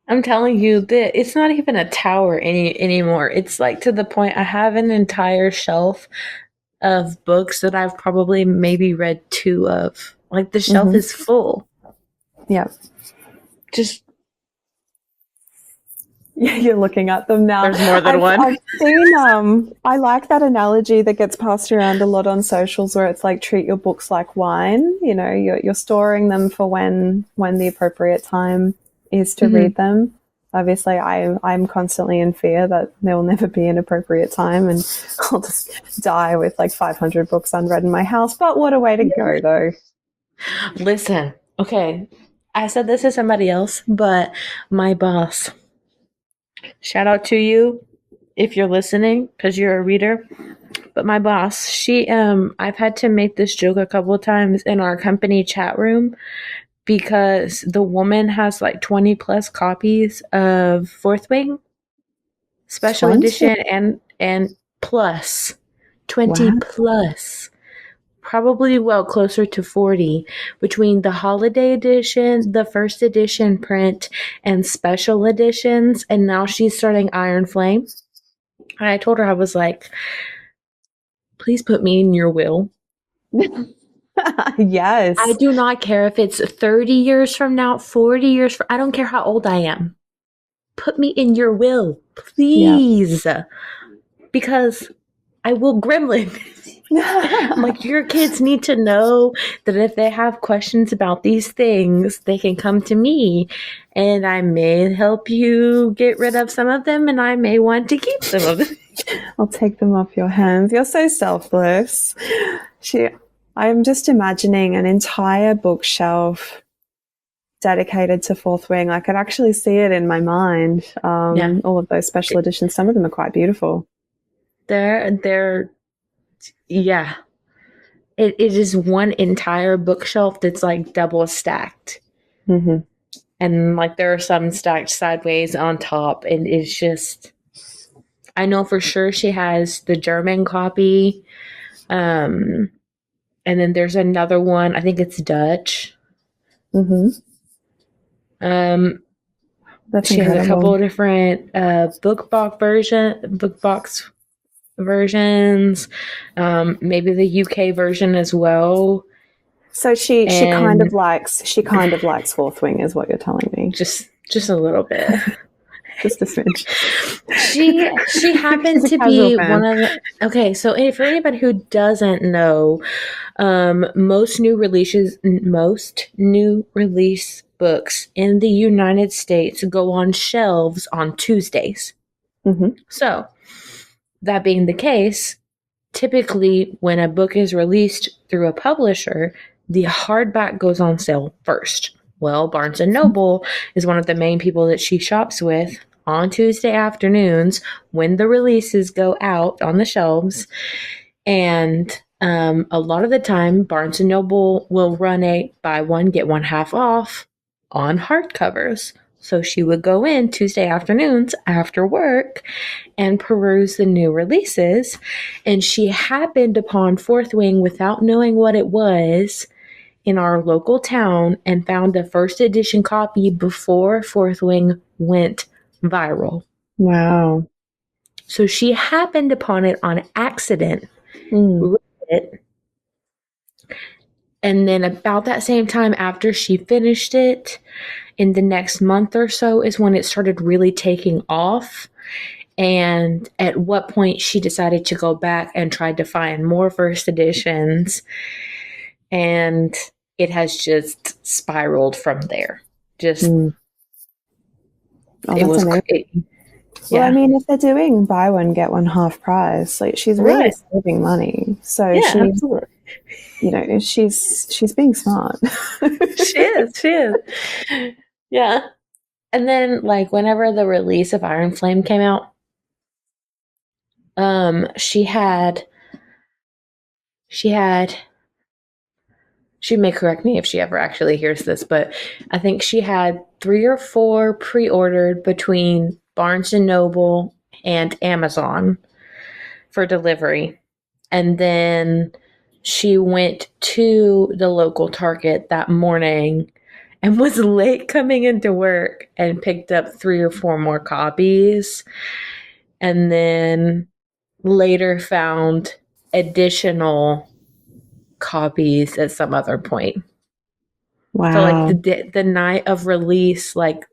I'm telling you that it's not even a tower anymore. It's like to the point I have an entire shelf of books that I've probably maybe read 2 of. Like the shelf is full. Yeah. Just you're looking at them now. There's more than one. I've seen, I like that analogy that gets passed around a lot on socials where it's like treat your books like wine. You know, you're storing them for when the appropriate time is to read them. Obviously, I'm constantly in fear that there will never be an appropriate time and I'll just die with like 500 books unread in my house. But what a way to go, though. Listen, okay, I said this to somebody else, but my boss, shout out to you if you're listening because you're a reader. But my boss, I've had to make this joke a couple of times in our company chat room because the woman has like 20 plus copies of Fourth Wing special edition and plus 20 plus. Probably closer to 40 between the holiday edition, the first edition print, and special editions. And now she's starting Iron Flame. And I told her, I was like, please put me in your will. Yes. I do not care if it's 30 years from now, 40 years from, I don't care how old I am. Put me in your will, please. Yeah. Because I will gremlin. Like, your kids need to know that if they have questions about these things, they can come to me and I may help you get rid of some of them and I may want to keep some of them. I'll take them off your hands. You're so selfless. I'm just imagining an entire bookshelf dedicated to Fourth Wing. I could actually see it in my mind. All of those special editions. Some of them are quite beautiful. They're yeah. It is one entire bookshelf that's like double stacked. And like there are some stacked sideways on top. And it's just, I know for sure she has the German copy. And then there's another one. I think it's Dutch. That's she incredible. has a couple of different book box versions, maybe the UK version as well. So she kind of likes Fourth Wing, is what you're telling me. Just a little bit. Just a smidge. She happens to be one of the, okay, so for anybody who doesn't know, most new release books in the United States go on shelves on Tuesdays. So that being the case, typically when a book is released through a publisher, the hardback goes on sale first. Well, Barnes & Noble is one of the main people that she shops with on Tuesday afternoons when the releases go out on the shelves. And a lot of the time, Barnes & Noble will run a buy one, get one half off on hardcovers. So she would go in Tuesday afternoons after work and peruse the new releases. And she happened upon Fourth Wing without knowing what it was in our local town and found a first edition copy before Fourth Wing went viral. Wow. So she happened upon it on accident, read it, and then about that same time after she finished it, in the next month or so is when it started really taking off. And at what point she decided to go back and tried to find more first editions. And it has just spiraled from there. Just, it was amazing. Well, I mean, if they're doing buy one, get one half price, like she's really saving money. So absolutely. You know, she's being smart. She is. Yeah. And then like whenever the release of Iron Flame came out, she had she may correct me if she ever actually hears this, but I think she had 3 or 4 pre-ordered between Barnes and Noble and Amazon for delivery. And then she went to the local Target that morning and was late coming into work and picked up 3 or 4 more copies. And then later found additional copies at some other point. Wow. So like the night of release, like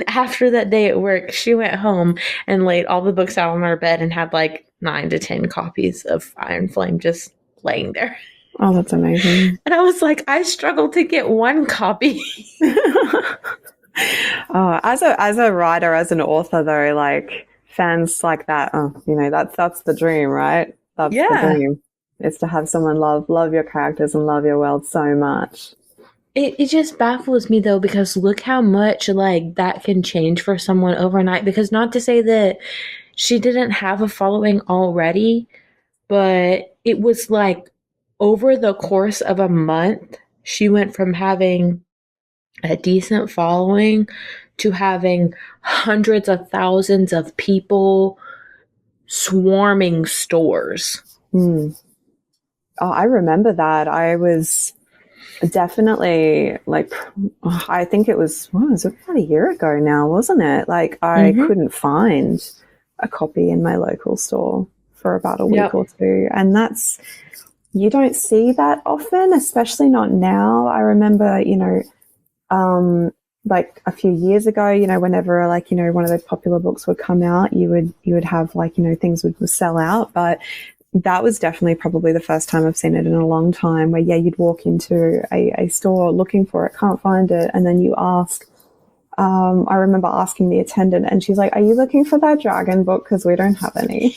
after that day at work, she went home and laid all the books out on our bed and had like 9 to 10 copies of Iron Flame just laying there. Oh, that's amazing. And I was like, I struggled to get 1 copy. Oh, as a writer, as an author though, like fans like that, that's the dream, right? That's the dream. Is to have someone love your characters and love your world so much. It just baffles me though, because look how much like that can change for someone overnight. Because not to say that she didn't have a following already, but it was like over the course of a month, she went from having a decent following to having hundreds of thousands of people swarming stores. Oh, I remember that. I was definitely like, I think it was about a year ago now, wasn't it? Like I couldn't find a copy in my local store for about a week or two. And you don't see that often, especially not now. I remember, like a few years ago, whenever like, one of those popular books would come out, you would have like, things would sell out. But that was definitely probably the first time I've seen it in a long time where, you'd walk into a store looking for it, can't find it. And then you ask, I remember asking the attendant and she's like, are you looking for that dragon book? Because we don't have any.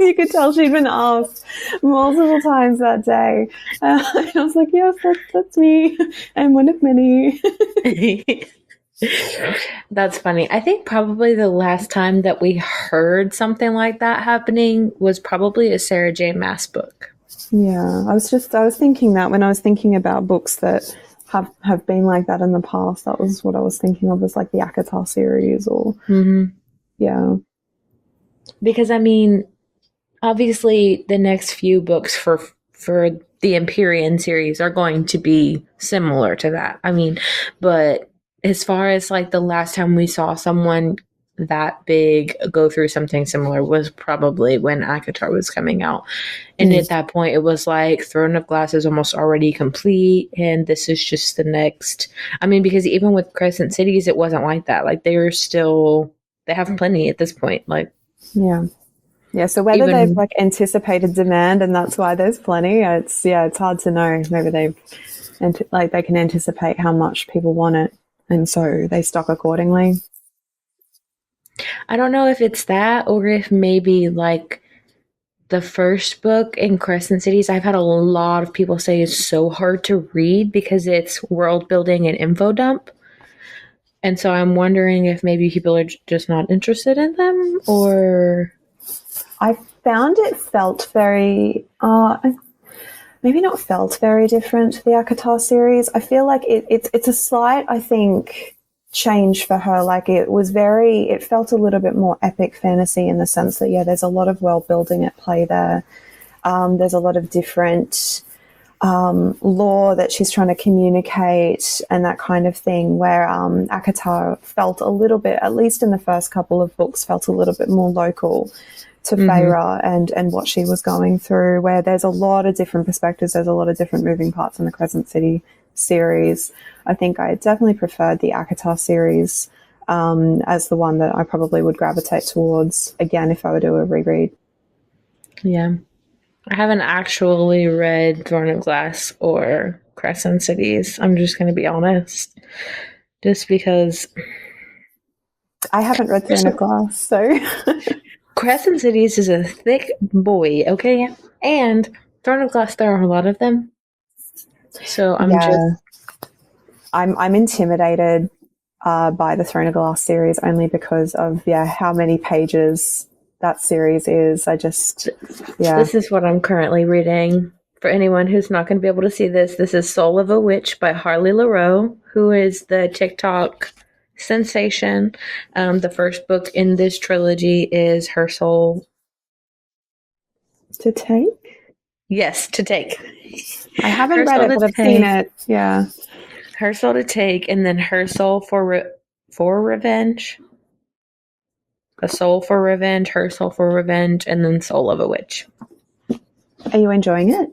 You could tell she'd been asked multiple times that day. And I was like, yes, that's me. I'm one of many. That's funny. I think probably the last time that we heard something like that happening was probably a Sarah J. Maas book. Yeah, I was thinking that when I was thinking about books that have been like that in the past, that was what I was thinking of, was like the ACOTAR series or yeah. Because I mean, obviously the next few books for the Empyrean series are going to be similar to that. I mean, but as far as like the last time we saw someone that big go through something similar was probably when ACOTAR was coming out. And at that point, it was like Throne of Glass is almost already complete. And this is just the next. I mean, because even with Crescent Cities, it wasn't like that. Like they have plenty at this point. Like, yeah. Yeah. So whether they've like anticipated demand and that's why there's plenty, it's hard to know. Maybe they can anticipate how much people want it. And so they stock accordingly. I don't know if it's that or if maybe like the first book in Crescent Cities, I've had a lot of people say is so hard to read because it's world building and info dump. And so I'm wondering if maybe people are just not interested in them, or... I found it felt very... maybe not felt very different to the ACOTAR series. I feel like it's a slight, I think, change for her. Like it felt a little bit more epic fantasy in the sense that, there's a lot of world building at play there. There's a lot of different lore that she's trying to communicate and that kind of thing, where ACOTAR felt a little bit, at least in the first couple of books, felt a little bit more local to Feyre and what she was going through, where there's a lot of different perspectives, there's a lot of different moving parts in the Crescent City series. I think I definitely preferred the ACOTAR series as the one that I probably would gravitate towards again if I were to do a reread. Yeah. I haven't actually read Throne of Glass or Crescent Cities. I'm just going to be honest. Just because... I haven't read Throne of Glass, so... Crescent Cities is a thick boy, okay? And Throne of Glass, there are a lot of them. So I'm intimidated by the Throne of Glass series only because of how many pages that series is. This is what I'm currently reading. For anyone who's not going to be able to see this, this is Soul of a Witch by Harley LaRoe, who is the TikTok sensation. The first book in this trilogy is Her Soul to Take. Yes, to Take. I haven't read it, but I've seen it. Yeah. Her Soul to Take, and then Her Soul for Revenge. A Soul for Revenge, Her Soul for Revenge, and then Soul of a Witch. Are you enjoying it?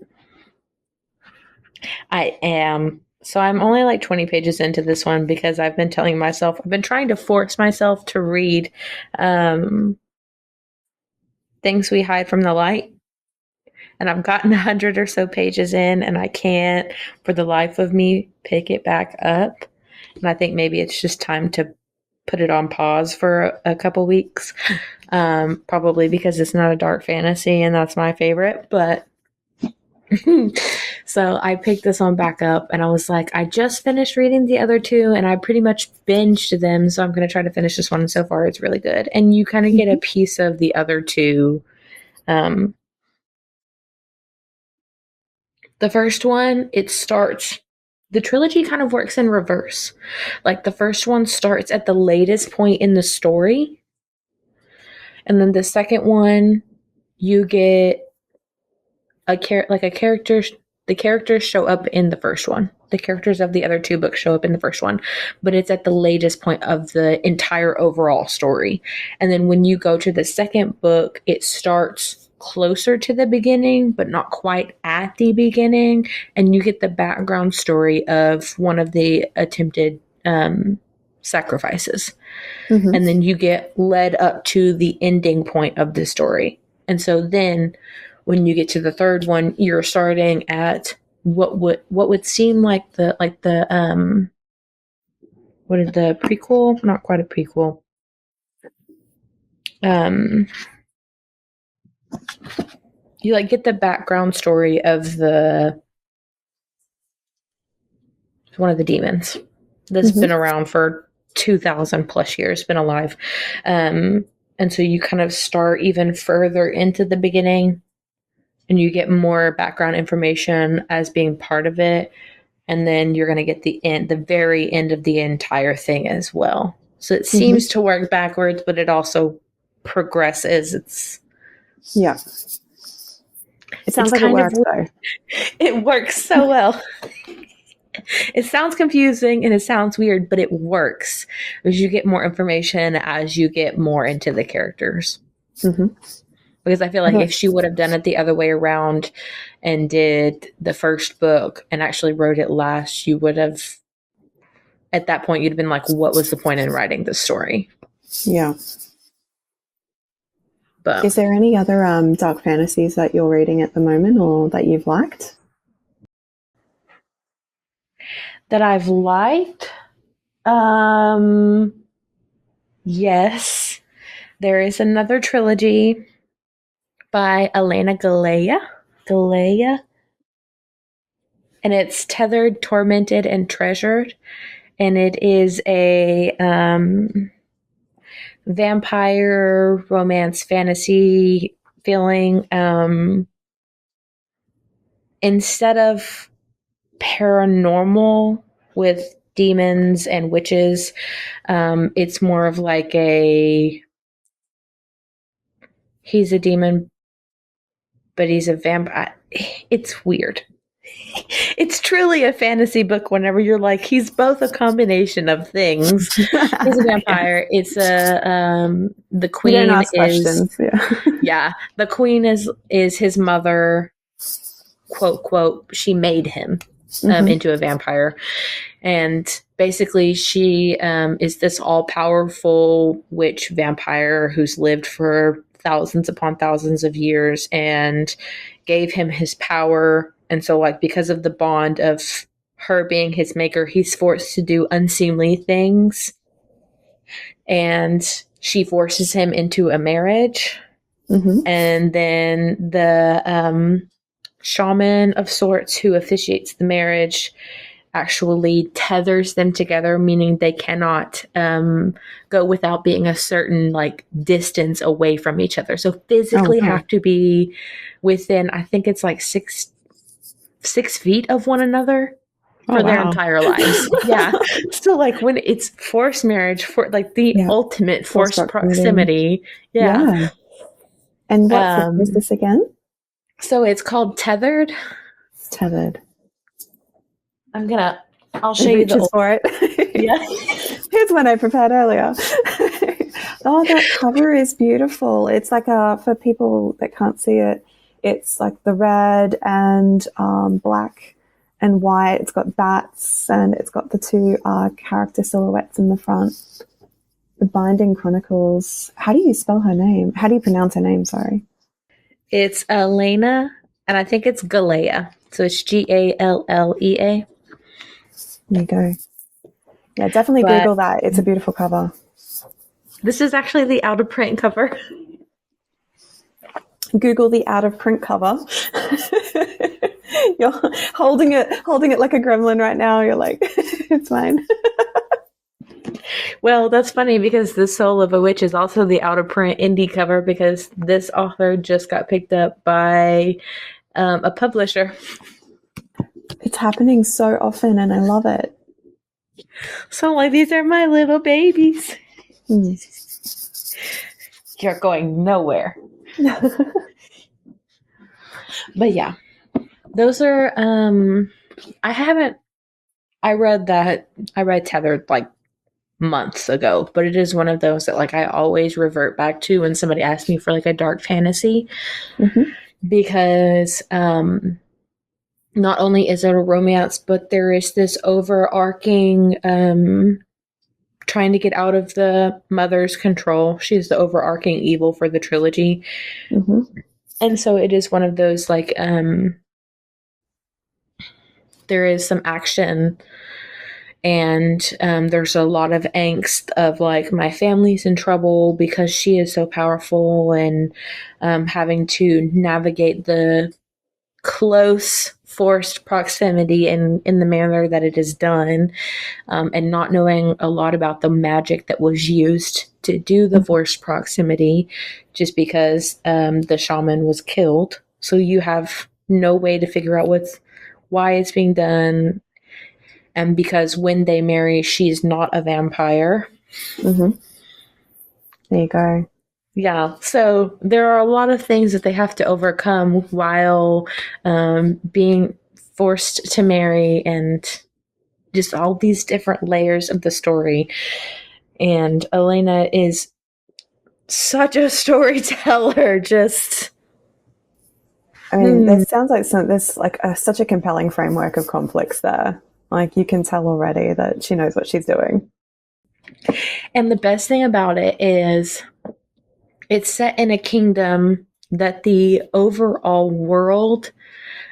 I am. So I'm only like 20 pages into this one because I've been telling myself, I've been trying to force myself to read Things We Hide from the Light. And I've gotten 100 or so pages in, and I can't, for the life of me, pick it back up. And I think maybe it's just time to put it on pause for a couple weeks. Probably because it's not a dark fantasy, and that's my favorite. But so I picked this one back up, and I was like, I just finished reading the other two, and I pretty much binged them. So I'm going to try to finish this one. And so far, it's really good. And you kind of get a piece of the other two. The first one, the trilogy kind of works in reverse. Like the first one starts at the latest point in the story. And then the second one, you get the characters show up in the first one. The characters of the other two books show up in the first one, but it's at the latest point of the entire overall story. And then when you go to the second book, it starts closer to the beginning, but not quite at the beginning. And you get the background story of one of the attempted sacrifices. Mm-hmm. And then you get led up to the ending point of the story. And so then when you get to the third one, you're starting at what would seem like the what is the prequel? Not quite a prequel. You like get the background story of one of the demons that's been around for 2,000 plus years, been alive. And so you kind of start even further into the beginning, and you get more background information as being part of it. And then you're going to get the very end of the entire thing as well. So it seems to work backwards, but it also progresses. Yeah. It sounds like it works, though. It works so well. It sounds confusing and it sounds weird, but it works because you get more information as you get more into the characters. Mm-hmm. Because I feel like if she would have done it the other way around and did the first book and actually wrote it last, you would have, at that point, you'd have been like, what was the point in writing this story? Yeah. But is there any other dark fantasies that you're reading at the moment or that you've liked? That I've liked? Yes. There is another trilogy by Elena Galea. And it's Tethered, Tormented, and Treasured. And it is a vampire romance fantasy feeling. Instead of paranormal with demons and witches, it's more of like he's a demon, but he's a vampire. It's weird. It's truly a fantasy book whenever you're like, he's both a combination of things. He's a vampire. It's the queen you don't ask questions. Yeah. The queen is his mother, quote, quote, she made him into a vampire. And basically she is this all-powerful witch vampire who's lived for thousands upon thousands of years and gave him his power. And so, like, because of the bond of her being his maker, he's forced to do unseemly things. And she forces him into a marriage. Mm-hmm. And then the shaman of sorts who officiates the marriage actually tethers them together, meaning they cannot go without being a certain like distance away from each other. So physically have to be within, I think it's like 6 feet of one another for their entire lives. Yeah. So like when it's forced marriage, for like the ultimate forced proximity. Yeah. And what is this again? So it's called Tethered. Tethered. I'll show you the for it. Yeah. Here's one I prepared earlier. Oh, that cover is beautiful. It's like for people that can't see it, it's like the red and black and white. It's got bats and it's got the two character silhouettes in the front. The Binding Chronicles. How do you spell her name? How do you pronounce her name? Sorry. It's Elena, and I think it's Galea. So it's Gallea. There you go. Yeah, definitely Google that. It's a beautiful cover. This is actually the out of print cover. Google the out of print cover. You're holding it like a gremlin right now. You're like, it's mine. Well, that's funny because The Soul of a Witch is also the out of print indie cover because this author just got picked up by a publisher. It's happening so often and I love it. So like, these are my little babies. You're going nowhere. But yeah, those are, I read Tethered like months ago, but it is one of those that like I always revert back to when somebody asks me for like a dark fantasy, because not only is it a romance, but there is this overarching trying to get out of the mother's control. She's the overarching evil for the trilogy. And so it is one of those like there is some action and there's a lot of angst of like my family's in trouble because she is so powerful, and having to navigate the close forced proximity in the manner that it is done, and not knowing a lot about the magic that was used to do the forced proximity, just because the shaman was killed. So you have no way to figure out why it's being done. And because when they marry, she's not a vampire. There you go. Yeah. So there are a lot of things that they have to overcome while being forced to marry, and just all these different layers of the story. And Elena is such a storyteller. I mean, there sounds like there's like such a compelling framework of conflicts there. Like you can tell already that she knows what she's doing. And the best thing about it is it's set in a kingdom that the overall world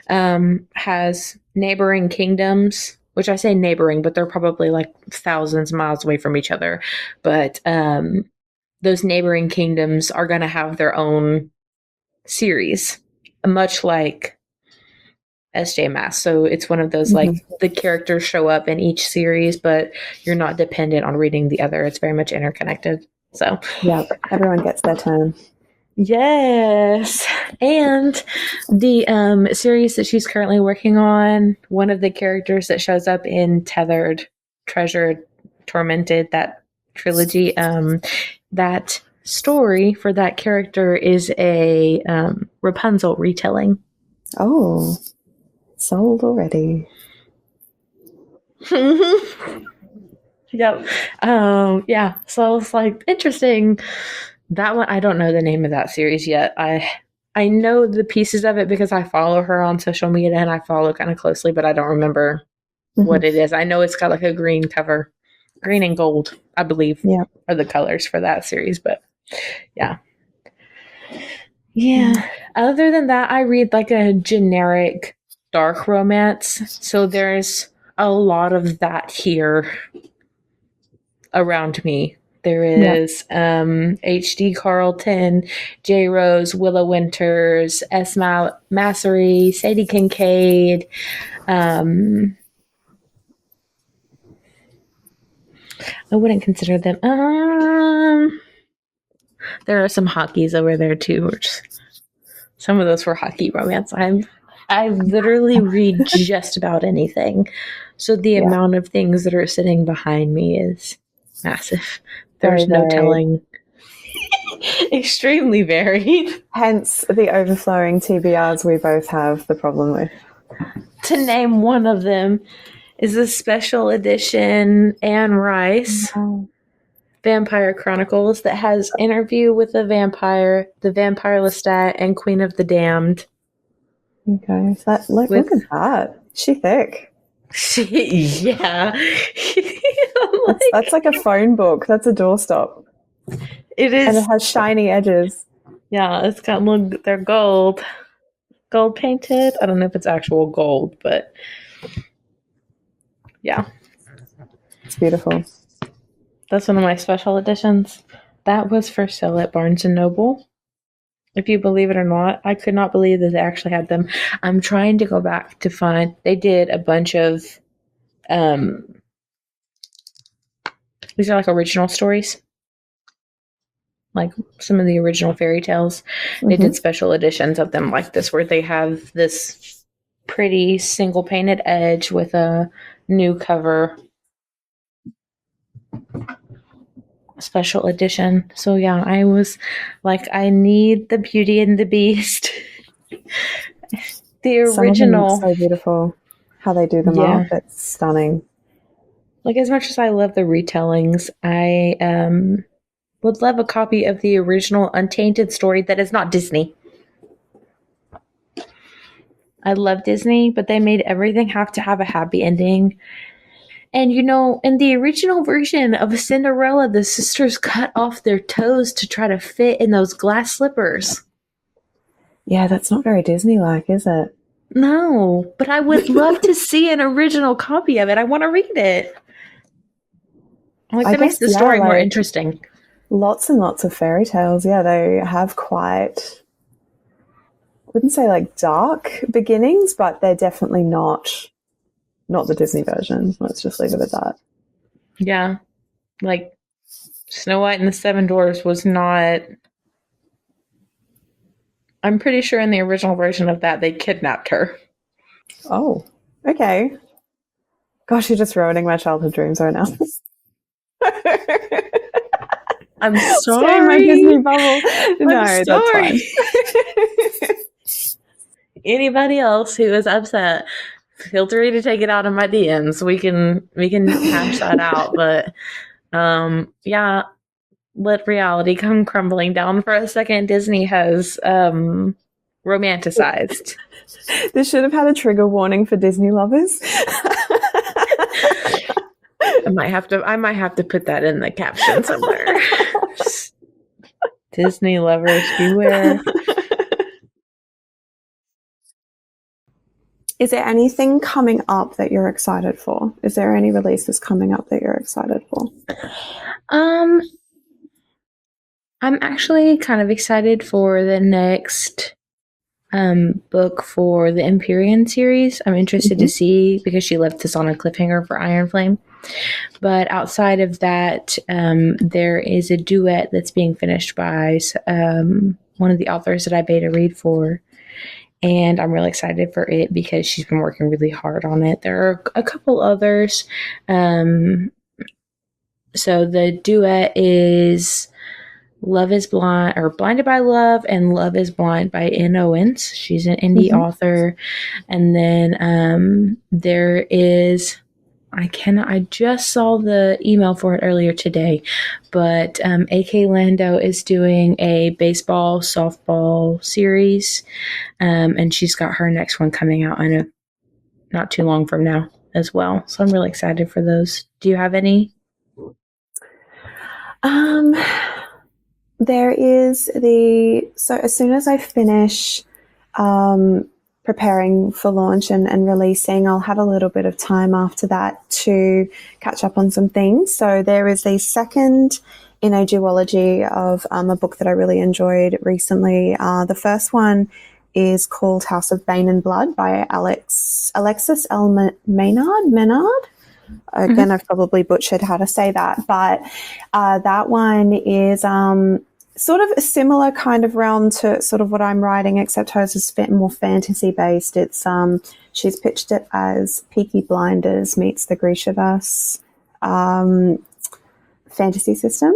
has neighboring kingdoms, which I say neighboring, but they're probably like thousands of miles away from each other. But those neighboring kingdoms are going to have their own series, much like SJ Mass. So it's one of those like the characters show up in each series, but you're not dependent on reading the other. It's very much interconnected. So yeah, everyone gets their turn. Yes. And the series that she's currently working on, one of the characters that shows up in Tethered, Treasured, Tormented, that trilogy, that story for that character is a Rapunzel retelling. Oh, sold already. Yep. Yeah. So it's like interesting. That one, I don't know the name of that series yet. I know the pieces of it because I follow her on social media and I follow kind of closely, but I don't remember what it is. I know it's got like a green cover, green and gold, I believe, are the colors for that series. But yeah. Other than that, I read like a generic dark romance. So there's a lot of that here around me. There is H.D. Carlton, J. Rose, Willow Winters, S. Massery, Sadie Kincaid, I wouldn't consider them. There are some hockeys over there too. Some of those were hockey romance. I literally read just about anything. So the amount of things that are sitting behind me is massive. There's Very no varied. telling. Extremely varied. Hence the overflowing TBRs we both have the problem with. To name one of them is a special edition Anne Rice Vampire Chronicles that has Interview with a Vampire, The Vampire Lestat, and Queen of the Damned. Okay, so that, look at that. She thick. Yeah. That's like a phone book. That's a doorstop. It is. And it has shiny edges. Yeah, it's got they're gold painted. I don't know if it's actual gold, but yeah. It's beautiful. That's one of my special editions. That was for sale at Barnes & Noble. If you believe it or not, I could not believe that they actually had them. I'm trying to go back to find. They did a bunch of these are like original stories. Like some of the original fairy tales. They did special editions of them like this where they have this pretty single painted edge with a new cover. Special edition. So yeah, I was like, I need the Beauty and the Beast. The original. Some of them look so beautiful. How they do them up. It's stunning. Like, as much as I love the retellings, I would love a copy of the original untainted story that is not Disney. I love Disney, but they made everything have to have a happy ending. And, you know, in the original version of Cinderella, the sisters cut off their toes to try to fit in those glass slippers. Yeah, that's not very Disney-like, is it? No, but I would love to see an original copy of it. I want to read it. Like, that makes the story more interesting. Lots and lots of fairy tales. Yeah, they have quite, I wouldn't say like dark beginnings, but they're definitely not the Disney version. Let's just leave it at that. Yeah. Like Snow White and the Seven Dwarfs was not. I'm pretty sure in the original version of that, they kidnapped her. Oh, okay. Gosh, you're just ruining my childhood dreams right now. I'm sorry. Stay in my Disney bubble. No, that's fine. Anybody else who is upset, feel free to take it out in my DMs. We can hash that out. But yeah, let reality come crumbling down for a second. Disney has romanticized. This should have had a trigger warning for Disney lovers. I might have to put that in the caption somewhere. Disney lovers beware. Is there anything coming up that you're excited for? Is there any releases coming up that you're excited for? I'm actually kind of excited for the next book for the Empyrean series. I'm interested to see, because she left this on a cliffhanger for Iron Flame. But outside of that, there is a duet that's being finished by one of the authors that I beta read for. And I'm really excited for it because she's been working really hard on it. There are a couple others. So the duet is Love is Blind, or Blinded by Love, and Love is Blind by N. Owens. She's an indie author. And then there is, I just saw the email for it earlier today, but A.K. Lando is doing a baseball, softball series, and she's got her next one coming out, I know, not too long from now as well. So I'm really excited for those. Do you have any? There is so as soon as I finish preparing for launch and releasing, I'll have a little bit of time after that to catch up on some things. So there is a second in a duology of a book that I really enjoyed recently. The first one is called House of Bane and Blood by Alexis Menard. Again, I've probably butchered how to say that, but that one is sort of a similar kind of realm to sort of what I'm writing, except hers is a bit more fantasy based. It's she's pitched it as Peaky Blinders meets the Grishaverse fantasy system.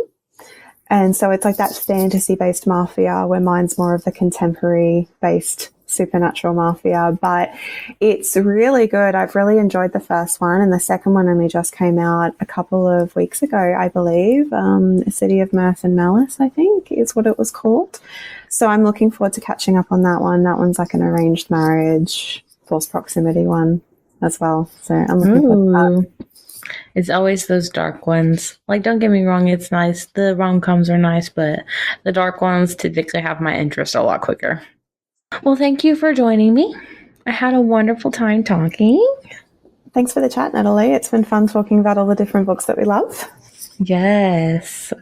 And so it's like that fantasy-based mafia, where mine's more of the contemporary-based supernatural mafia. But it's really good. I've really enjoyed the first one, and the second one only just came out a couple of weeks ago, I believe. A City of Mirth and Malice, I think, is what it was called. So I'm looking forward to catching up on that one. That one's like an arranged marriage, forced proximity one as well. So I'm looking forward to that. It's always those dark ones. Like, don't get me wrong, it's nice. The rom-coms are nice, but the dark ones typically have my interest a lot quicker. Well, thank you for joining me. I had a wonderful time talking. Thanks for the chat, Natalie. It's been fun talking about all the different books that we love. Yes.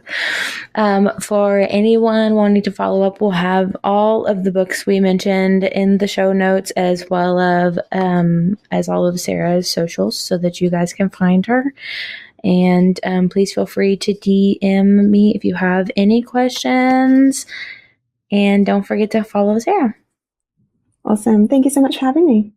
For anyone wanting to follow up, we'll have all of the books we mentioned in the show notes, as well as all of Sarah's socials, so that you guys can find her. And please feel free to DM me if you have any questions. And don't forget to follow Sarah. Awesome. Thank you so much for having me.